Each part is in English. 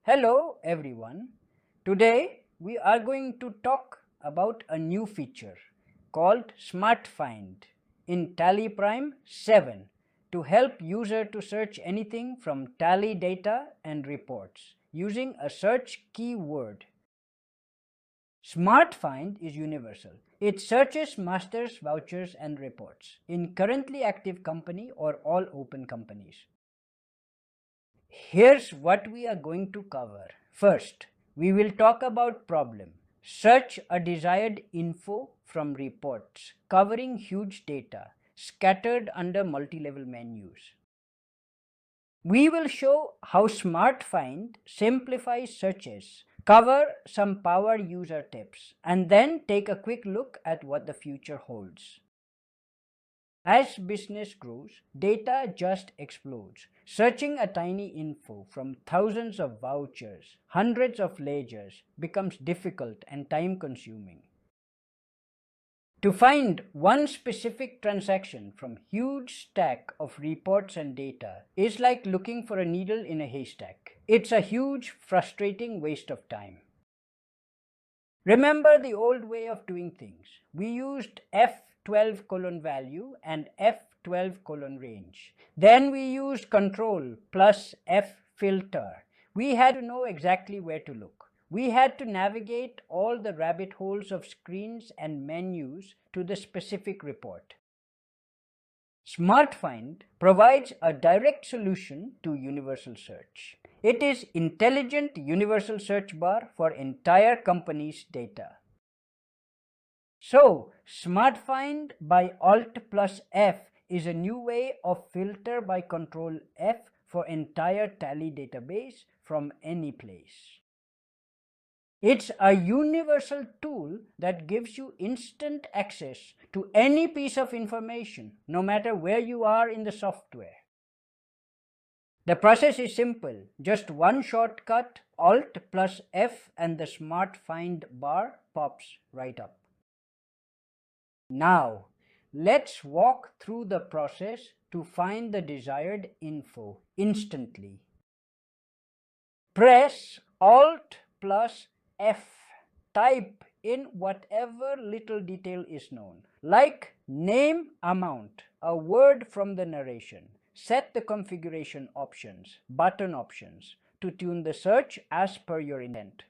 Hello everyone. Today we are going to talk about a new feature called Smart Find in TallyPrime 7 to help user to search anything from tally data and reports using a search keyword. Smart Find is universal. It searches masters, vouchers and reports in currently active company or all open companies. Here's what we are going to cover. First, we will talk about problem. Search a desired info from reports covering huge data scattered under multi-level menus. We will show how Smart Find simplifies searches, cover some power user tips, and then take a quick look at what the future holds. As business grows, data just explodes. Searching a tiny info from thousands of vouchers, hundreds of ledgers becomes difficult and time-consuming. To find one specific transaction from huge stack of reports and data is like looking for a needle in a haystack. It's a huge, frustrating waste of time. Remember the old way of doing things. We used F12 value and F12 range. Then we used control plus F filter. We had to know exactly where to look. We had to navigate all the rabbit holes of screens and menus to the specific report. Smart Find provides a direct solution to universal search. It is intelligent universal search bar for entire company's data. So, Smart Find by Alt plus F is a new way of filter by Control F for entire tally database from any place. It's a universal tool that gives you instant access to any piece of information, no matter where you are in the software. The process is simple, just one shortcut, Alt plus F, and the Smart Find bar pops right up. Now, let's walk through the process to find the desired info instantly. Press Alt plus F. Type in whatever little detail is known, like name, amount, a word from the narration. Set the configuration options, button options, to tune the search as per your intent.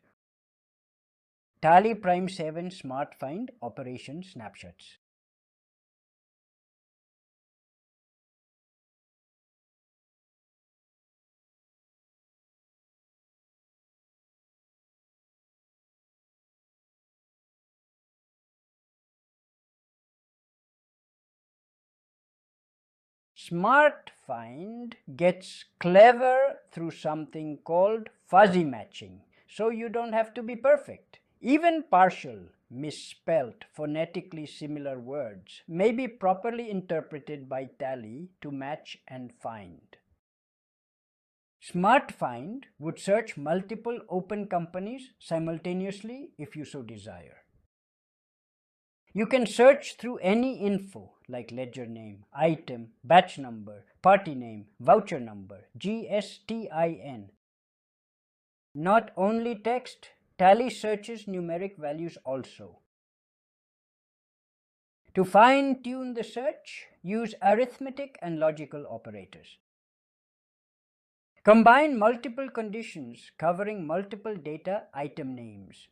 TallyPrime 7 Smart Find Operation Snapshots. Smart Find gets clever through something called fuzzy matching, so you don't have to be perfect. Even partial, misspelt, phonetically similar words may be properly interpreted by Tally to match and find. Smart Find would search multiple open companies simultaneously if you so desire. You can search through any info like ledger name, item, batch number, party name, voucher number, GSTIN. Not only text, Tally searches numeric values also. To fine-tune the search, use arithmetic and logical operators. Combine multiple conditions covering multiple data item names.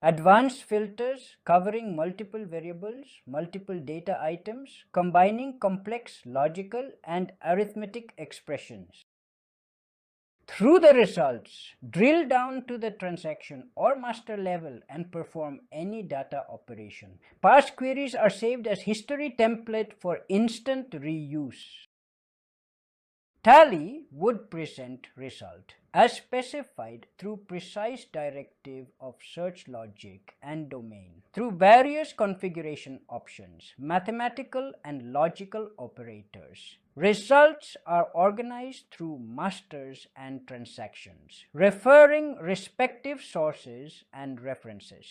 Advanced filters covering multiple variables, multiple data items, combining complex logical and arithmetic expressions. Through the results, drill down to the transaction or master level and perform any data operation. Past queries are saved as history template for instant reuse. Tally would present result as specified through precise directive of search logic and domain through various configuration options, mathematical and logical operators. Results are organized through masters and transactions, referring respective sources and references.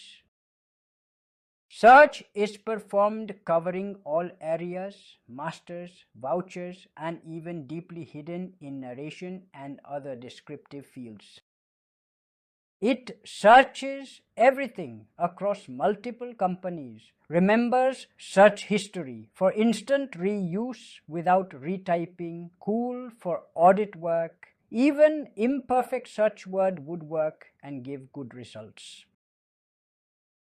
Search is performed covering all areas, masters, vouchers, and even deeply hidden in narration and other descriptive fields. It searches everything across multiple companies, remembers search history for instant reuse without retyping, cool for audit work, even imperfect search word would work and give good results.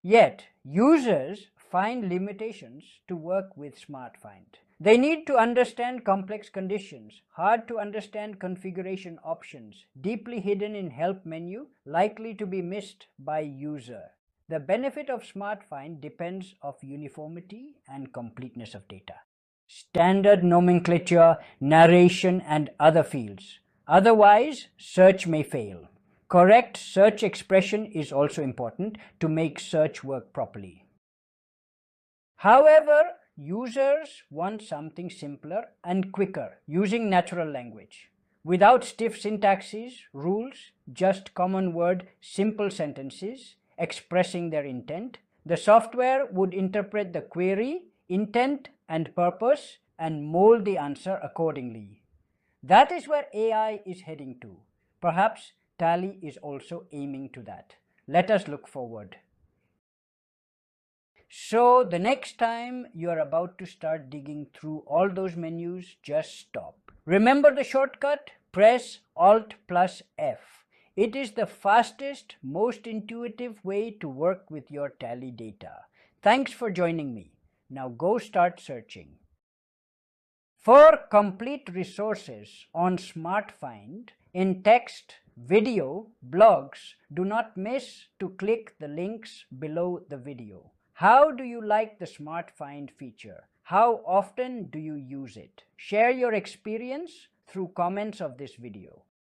Yet, users find limitations to work with SmartFind. They need to understand complex conditions, hard to understand configuration options, deeply hidden in help menu, likely to be missed by user. The benefit of SmartFind depends on uniformity and completeness of data. Standard nomenclature, narration, and other fields. Otherwise, search may fail. Correct search expression is also important to make search work properly. However, users want something simpler and quicker using natural language. Without stiff syntaxes, rules, just common word, simple sentences expressing their intent, the software would interpret the query, intent, and purpose and mold the answer accordingly. That is where AI is heading to. Perhaps Tally is also aiming to that. Let us look forward. So the next time you are about to start digging through all those menus, just stop. Remember the shortcut? Press Alt plus F. It is the fastest, most intuitive way to work with your Tally data. Thanks for joining me. Now go start searching. For complete resources on SmartFind in text, video, blogs, do not miss to click the links below the video. How do you like the SmartFind feature? How often do you use it? Share your experience through comments of this video.